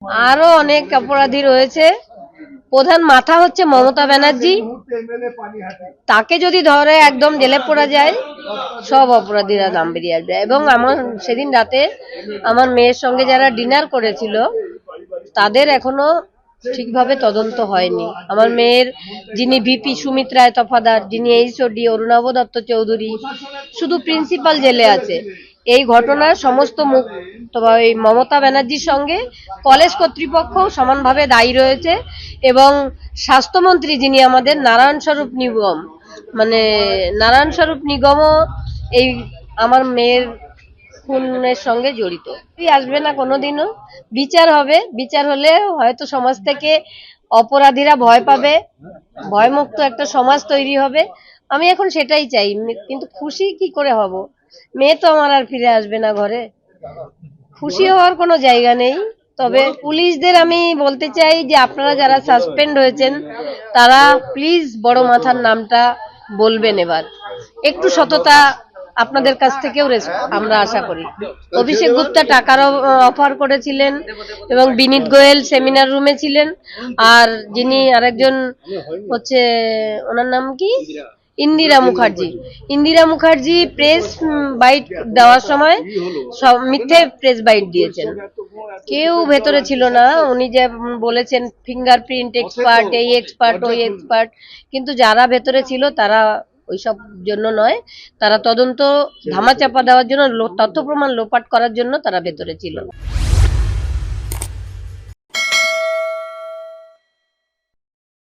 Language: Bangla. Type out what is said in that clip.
আরো অনেক অপরাধী রয়েছে। প্রধান মাথা হচ্ছে মমতা ব্যানার্জি। তাকে যদি ধরে একদম জেলে পড়া যায়, সব অপরাধীরা দাম বেরিয়ে আসবে। এবং আমার সেদিন রাতে আমার মেয়ের সঙ্গে যারা ডিনার করেছিল তাদের এখনো ঠিকভাবে তদন্ত হয়নি। আমার মেয়ের যিনি ভিপি সুমিত রায় তফাদার, যিনি এইচওডি অরুণাভ দত্ত চৌধুরী, শুধু প্রিন্সিপাল জেলে আছে। এই ঘটনার সমস্ত মুখ এই মমতা ব্যানার্জির সঙ্গে কলেজ কর্তৃপক্ষ সমানভাবে দায়ী রয়েছে। এবং স্বাস্থ্যমন্ত্রী যিনি আমাদের নারায়ণ স্বরূপ নিগম, মানে নারায়ণ স্বরূপ নিগমও এই আমার মেয়ের খুনের সঙ্গে জড়িত। আসবে না কোনোদিনও। বিচার হবে, বিচার হলে হয়তো সমাজ থেকে অপরাধীরা ভয় পাবে, ভয়মুক্ত একটা সমাজ তৈরি হবে। আমি এখন সেটাই চাই, কিন্তু খুশি কি করে হব? মেয়ে তো আমার আর ফিরে আসবে না ঘরে, খুশি হওয়ার কোনো জায়গা নেই। তবে পুলিশদের আমি বলতে চাই যে আপনারা যারা সাসপেন্ড হয়েছেন তারা প্লিজ বড় মাথার নামটা বলবেন। এবার একটু সততা আপনাদের কাছ থেকেও আমরা আশা করি। অভিষেক গুপ্তা টাকার অফার করেছিলেন এবং বিনীত গোয়েল সেমিনার রুমে ছিলেন। আর যিনি আরেকজন হচ্ছে, ওনার নাম কি, ইন্দিরা মুখার্জি। ইন্দিরা মুখার্জি প্রেস বাইট দেওয়ার সময় সব মিথ্যে প্রেস বাইট দিয়েছেন। কেউ ভেতরে ছিল না। উনি যে বলেছেন ফিঙ্গারপ্রিন্ট এক্সপার্ট, এই এক্সপার্ট ওই এক্সপার্ট, কিন্তু যারা ভেতরে ছিল তারা ওইসব জন্য নয়, তারা তদন্ত ধামাচাপা দেওয়ার জন্য, তথ্য প্রমাণ লোপাট করার জন্য তারা ভেতরে ছিল।